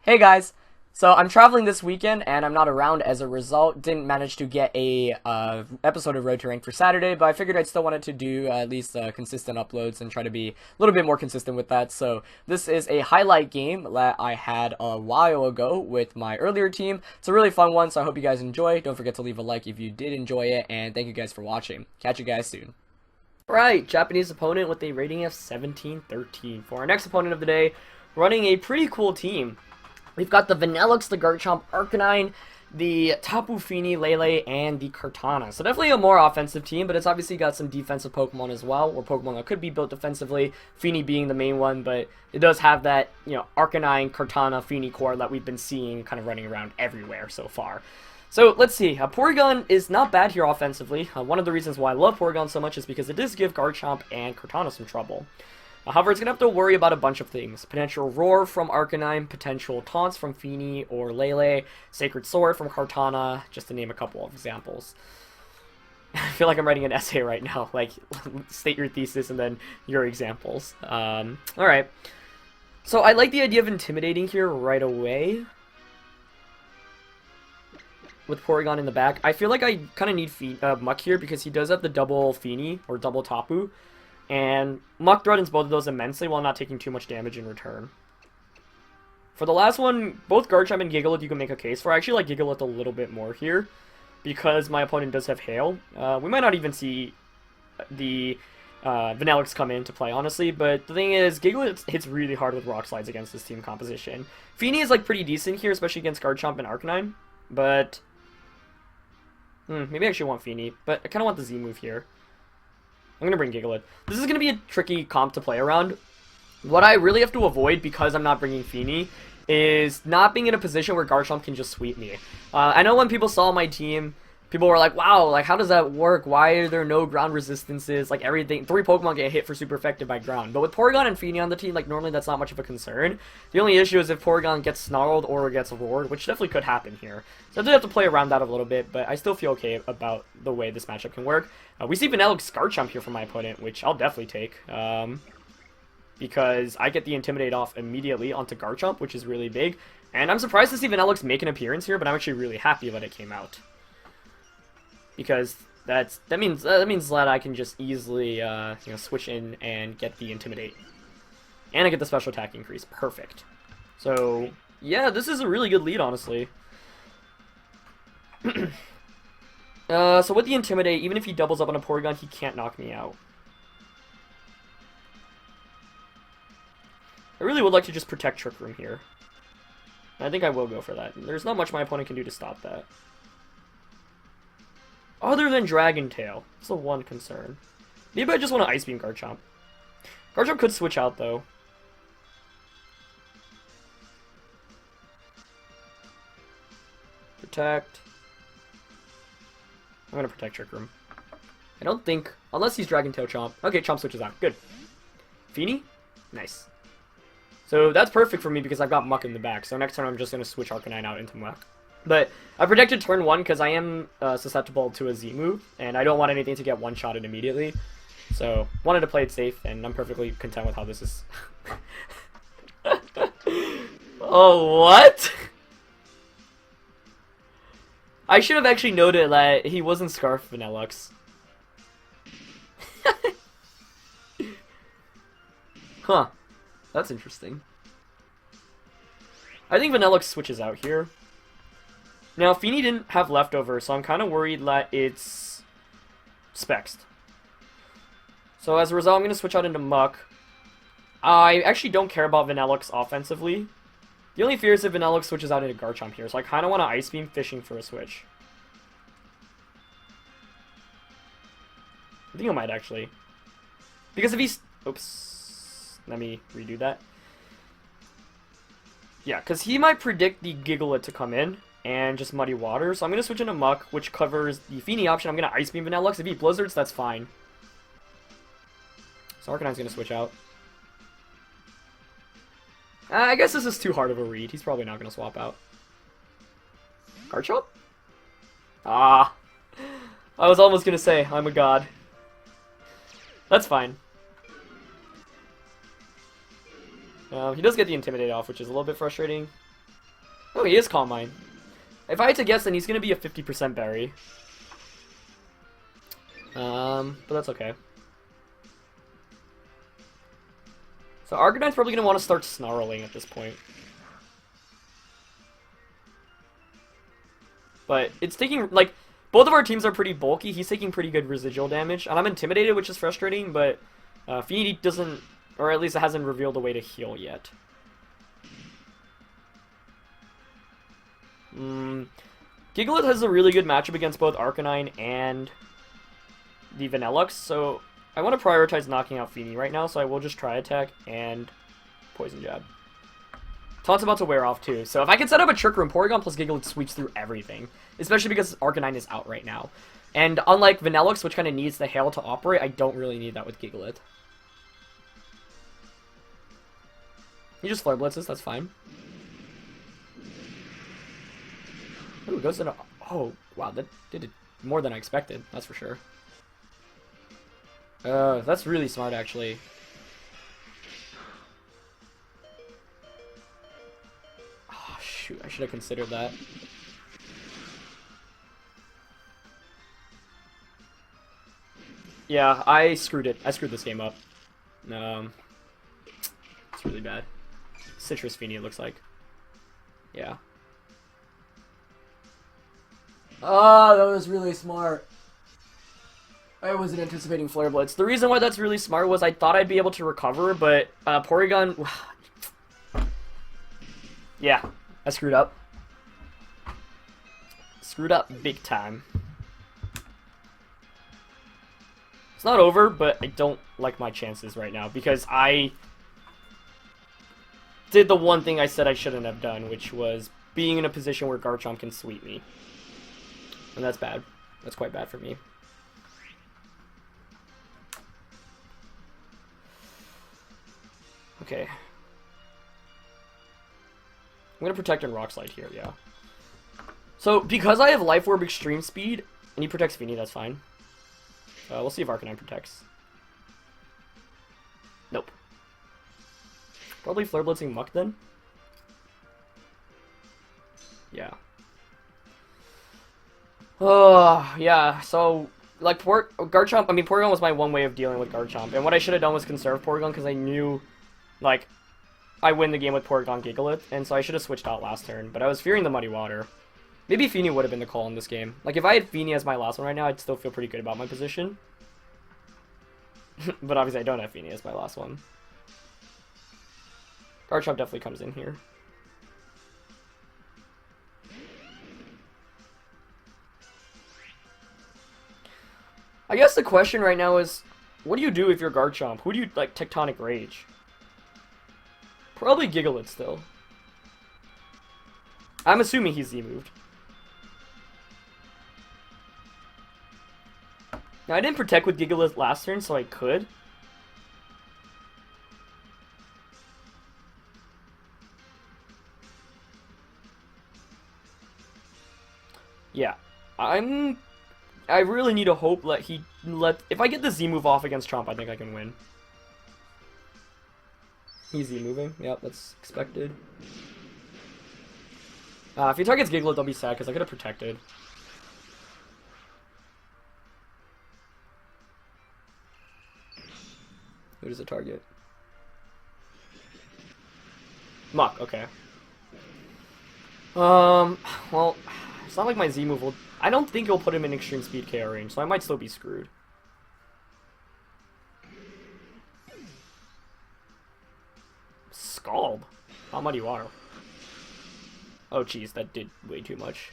Hey guys, so I'm traveling this weekend and I'm not around as a result. Didn't manage to get a episode of Road to Rank for Saturday, but I figured I'd still wanted to do at least consistent uploads and try to be a little bit more consistent with that. So this is a highlight game that I had a while ago with my earlier team. It's a really fun one, so I hope you guys enjoy. Don't forget to leave a like if you did enjoy it, and thank you guys for watching. Catch you guys soon. Alright, Japanese opponent with a rating of 17-13. For our next opponent of the day, running a pretty cool team. We've got the Vanillux, the Garchomp Arcanine, the Tapu Fini, Lele, and the Kartana. So definitely a more offensive team, but it's obviously got some defensive Pokemon as well, or Pokemon that could be built defensively, Fini being the main one, but it does have that, Arcanine, Kartana, Fini core that we've been seeing kind of running around everywhere so far. So let's see, Porygon is not bad here offensively. One of the reasons why I love Porygon so much is because it does give Garchomp and Kartana some trouble. However, it's going to have to worry about a bunch of things. Potential Roar from Arcanine, potential Taunts from Fini or Lele, Sacred Sword from Kartana, just to name a couple of examples. I feel like I'm writing an essay right now, like, state your thesis and then your examples. Alright. So I like the idea of intimidating here right away. With Porygon in the back. I feel like I kind of need Muck here because he does have the double Fini, or double Tapu. And Muck threatens both of those immensely while not taking too much damage in return. For the last one, both Garchomp and Gigalith you can make a case for. I actually like Gigalith a little bit more here because my opponent does have Hail. We might not even see the Vanillux come into play, honestly, but the thing is, Gigalith hits really hard with Rock Slides against this team composition. Fini is like pretty decent here, especially against Garchomp and Arcanine, but maybe I actually want Fini, but I kind of want the Z move here. I'm going to bring Gigalith. This is going to be a tricky comp to play around. What I really have to avoid, because I'm not bringing Fini, is not being in a position where Garchomp can just sweep me. I know when people saw my team, people were like, wow, like, how does that work? Why are there no ground resistances? Like, everything, 3 Pokemon get hit for super effective by ground. But with Porygon and Fini on the team, like, normally that's not much of a concern. The only issue is if Porygon gets snarled or gets roared, which definitely could happen here. So I do have to play around that a little bit, but I still feel okay about the way this matchup can work. We see Vanillux Garchomp here from my opponent, which I'll definitely take. Because I get the Intimidate off immediately onto Garchomp, which is really big. And I'm surprised to see Vanillux make an appearance here, but I'm actually really happy that it came out. Because that means that I can just easily switch in and get the Intimidate, and I get the special attack increase. Perfect. So yeah, this is a really good lead, honestly. So with the Intimidate, even if he doubles up on a Porygon, he can't knock me out. I really would like to just protect Trick Room here. I think I will go for that. There's not much my opponent can do to stop that. Other than Dragon Tail. That's the one concern. Maybe I just want to Ice Beam Garchomp. Garchomp could switch out, though. Protect. I'm going to protect Trick Room. I don't think... Unless he's Dragon Tail Chomp. Okay, Chomp switches out. Good. Fini? Nice. So that's perfect for me because I've got Muck in the back. So next turn I'm just going to switch Arcanine out into Muck. But I protected turn 1 because I am susceptible to a Z move, and I don't want anything to get one-shotted immediately. So, wanted to play it safe, and I'm perfectly content with how this is. Oh, what? I should have actually noted that he wasn't Scarf Vanillux. Huh. That's interesting. I think Vanillux switches out here. Now, Fini didn't have leftovers, so I'm kind of worried that it's Spexed. So as a result, I'm going to switch out into Muck. I actually don't care about Vanillux offensively. The only fear is if Vanillux switches out into Garchomp here, so I kind of want to Ice Beam fishing for a switch. I think I might actually. Because if he's... Oops. Let me redo that. Yeah, because he might predict the Gigalith to come in and just Muddy Water. So I'm going to switch into Muck, which covers the Fini option. I'm going to Ice Beam Vanillux. If he Blizzards, that's fine. So Arcanine's going to switch out. I guess this is too hard of a read. He's probably not going to swap out. Garchomp? Ah. I was almost going to say, I'm a god. That's fine. He does get the Intimidate off, which is a little bit frustrating. Oh, he is Calm Mind. If I had to guess, then he's going to be a 50% berry. But that's okay. So Arcanine's probably going to want to start snarling at this point. But it's taking, like, both of our teams are pretty bulky. He's taking pretty good residual damage. And I'm intimidated, which is frustrating, but Feeny doesn't, or at least it hasn't revealed a way to heal yet. Gigalith has a really good matchup against both Arcanine and the Vanillux, so I want to prioritize knocking out Feeny right now, so I will just try attack and Poison Jab. Taunt's about to wear off too, so if I can set up a Trick Room, Porygon plus Gigalith sweeps through everything, especially because Arcanine is out right now. And unlike Vanillux, which kind of needs the Hail to operate, I don't really need that with Gigalith. He just Flare Blitzes, that's fine. Ooh, goes into... Oh, wow, that did it more than I expected, that's for sure. That's really smart, actually. Oh, shoot, I should have considered that. Yeah, I screwed it. I screwed this game up. It's really bad. Citrus Feeny, it looks like. Yeah. Oh, that was really smart. I wasn't anticipating Flare Blitz. The reason why that's really smart was I thought I'd be able to recover, but Porygon... yeah, I screwed up. Screwed up big time. It's not over, but I don't like my chances right now, because I did the one thing I said I shouldn't have done, which was being in a position where Garchomp can sweep me. And that's bad. That's quite bad for me. Okay. I'm gonna protect and Rock Slide here, yeah. So, because I have Life Orb Extreme Speed, and he protects Feeny, that's fine. We'll see if Arcanine protects. Nope. Probably Flare Blitzing Muck then? Yeah. Oh, yeah, so, like, Garchomp, I mean, Porygon was my one way of dealing with Garchomp, and what I should have done was conserve Porygon, because I knew, like, I win the game with Porygon Gigalith, and so I should have switched out last turn, but I was fearing the Muddy Water. Maybe Feeny would have been the call in this game. Like, if I had Feeny as my last one right now, I'd still feel pretty good about my position. But obviously I don't have Feeny as my last one. Garchomp definitely comes in here. I guess the question right now is, what do you do if you're Garchomp? Who do you, like, Tectonic Rage? Probably Gigalith still. I'm assuming he's Z-moved. Now, I didn't protect with Gigalith last turn, so I could. Yeah. I really need to hope that if I get the Z-move off against Chomp, I think I can win. He's Z-moving. Yep, that's expected. If he targets Gigalith, I'll be sad, because I could have protected. Who does it target? Muck, okay. Well, it's not like my Z-move will... I don't think it'll put him in extreme speed KO range, so I might still be screwed. Scald? How Muddy Water? Oh, jeez, that did way too much.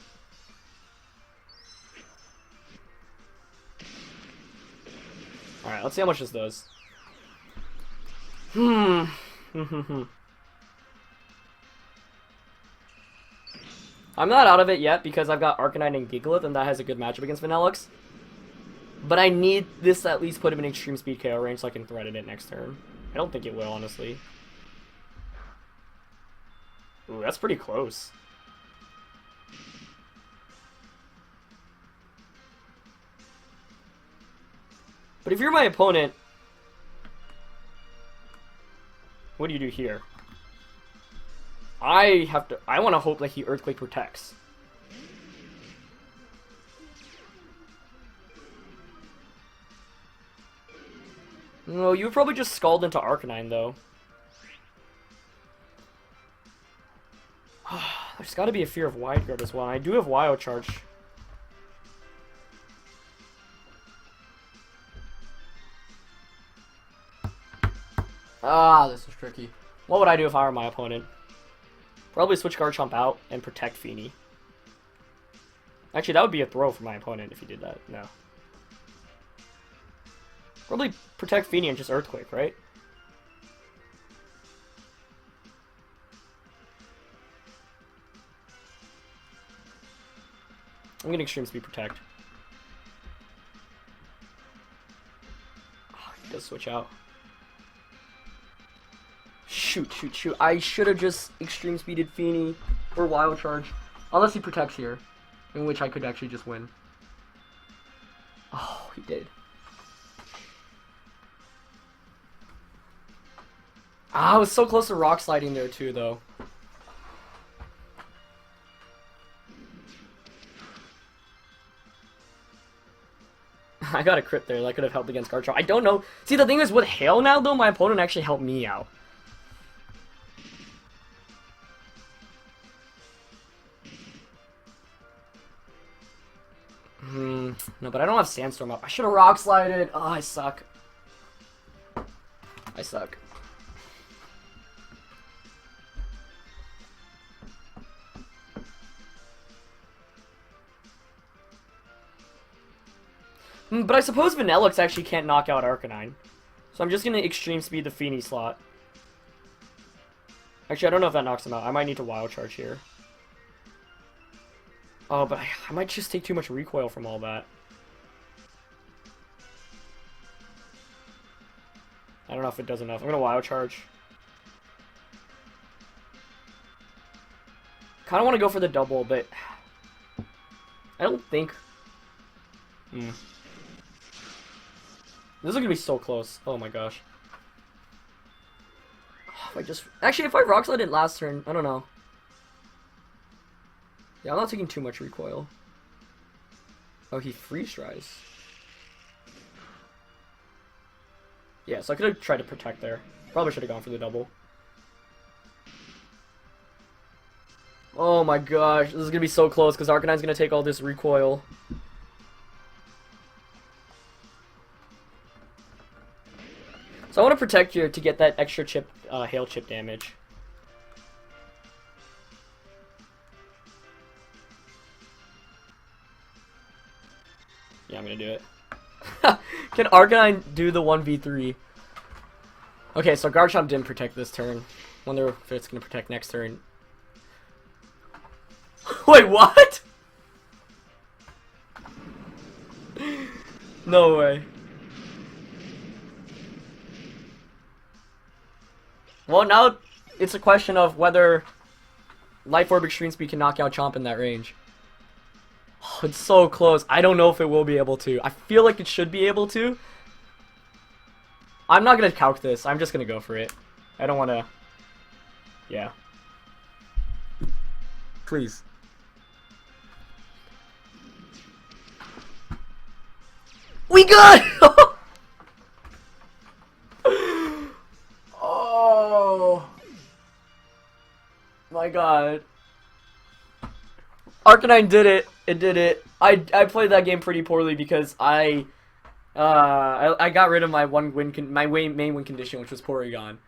Alright, let's see how much this does. I'm not out of it yet because I've got Arcanine and Gigalith, and that has a good matchup against Vanillux. But I need this to at least put him in extreme speed KO range so I can threaten it next turn. I don't think it will, honestly. Ooh, that's pretty close. But if you're my opponent, what do you do here? I want to hope that he Earthquake protects. No, you would probably just Scald into Arcanine, though. There's got to be a fear of Wide Guard as well. And I do have Wild Charge. Ah, this is tricky. What would I do if I were my opponent? Probably switch Garchomp out and protect Feeny. Actually, that would be a throw for my opponent if he did that. No. Probably protect Feeny and just Earthquake, right? I'm gonna Extreme Speed Protect. Oh, he does switch out. Shoot. I should have just Extreme Speeded Feeny or Wild Charge. Unless he protects here. In which I could actually just win. Oh, he did. Ah, I was so close to Rock Sliding there too, though. I got a crit there. That could have helped against Garchomp. I don't know. See, the thing is, with Hail now, though, my opponent actually helped me out. No, but I don't have Sandstorm up. I should have Rock Slided. Oh, I suck. I suck. But I suppose Vanillux actually can't knock out Arcanine. So I'm just going to Extreme Speed the Feeny slot. Actually, I don't know if that knocks him out. I might need to Wild Charge here. Oh, but I might just take too much recoil from all that. I don't know if it does enough. I'm going to Wild Charge. Kind of want to go for the double, but I don't think... This is going to be so close. Oh my gosh. If I just... Actually, if I Rock Slide it last turn, I don't know. Yeah, I'm not taking too much recoil. Oh, he Freeze Dries. Yeah, so I could have tried to protect there. Probably should have gone for the double. Oh my gosh, this is going to be so close because Arcanine's going to take all this recoil. So I want to protect you to get that extra chip, hail chip damage. Yeah, I'm gonna do it. Can Arcanine do the 1v3? Okay, so Garchomp didn't protect this turn. Wonder if it's gonna protect next turn. Wait, what? No way. Well, now it's a question of whether Life Orb Extreme Speed can knock out Chomp in that range. Oh, it's so close. I don't know if it will be able to. I feel like it should be able to. I'm not going to calc this. I'm just going to go for it. I don't want to... Yeah. Please. We good! Oh my god. Arcanine did it. It did it. I played that game pretty poorly because I got rid of my main win condition, which was Porygon.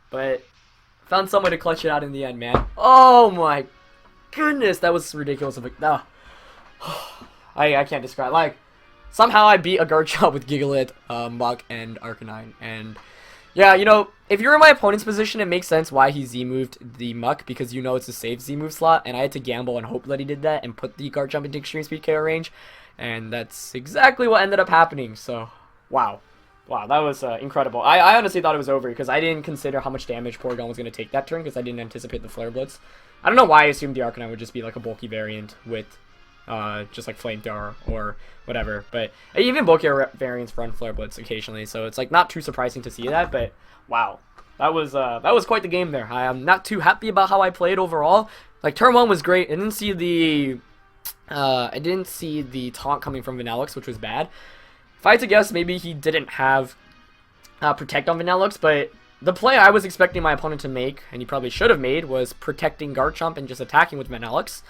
But found some way to clutch it out in the end, man. Oh my goodness, that was ridiculous of a I can't describe. Like, somehow I beat a Garchomp with Gigalith, Muk, and Arcanine. And yeah, you know, if you're in my opponent's position, it makes sense why he Z-moved the Muk, because you know it's a safe Z-move slot, and I had to gamble and hope that he did that and put the Garchomp into Extreme Speed KO range, and that's exactly what ended up happening, so, wow. Wow, that was incredible. I honestly thought it was over, because I didn't consider how much damage Porygon was going to take that turn, because I didn't anticipate the Flare Blitz. I don't know why I assumed the Arcanine would just be like a bulky variant with just like Flamethrower or whatever, but even bulkier variants run Flare Blitz occasionally, so it's like not too surprising to see that, but wow. That was quite the game there. I'm not too happy about how I played overall. Like, turn 1 was great. I didn't see the taunt coming from Vanillux, which was bad. If I had to guess, maybe he didn't have Protect on Vanillux, but the play I was expecting my opponent to make, and he probably should have made, was protecting Garchomp and just attacking with Vanillux.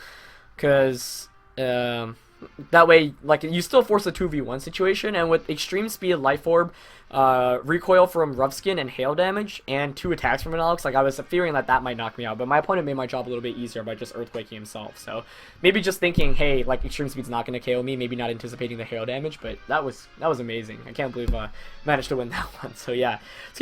Because that way, like, you still force a 2v1 situation, and with Extreme Speed, Life Orb, recoil from Rough Skin, and hail damage, and 2 attacks from Vanillux, like, I was fearing that might knock me out, but my opponent made my job a little bit easier by just Earthquaking himself, so maybe just thinking, hey, like, Extreme Speed's not going to KO me, maybe not anticipating the hail damage, but that was amazing. I can't believe I managed to win that one, so yeah.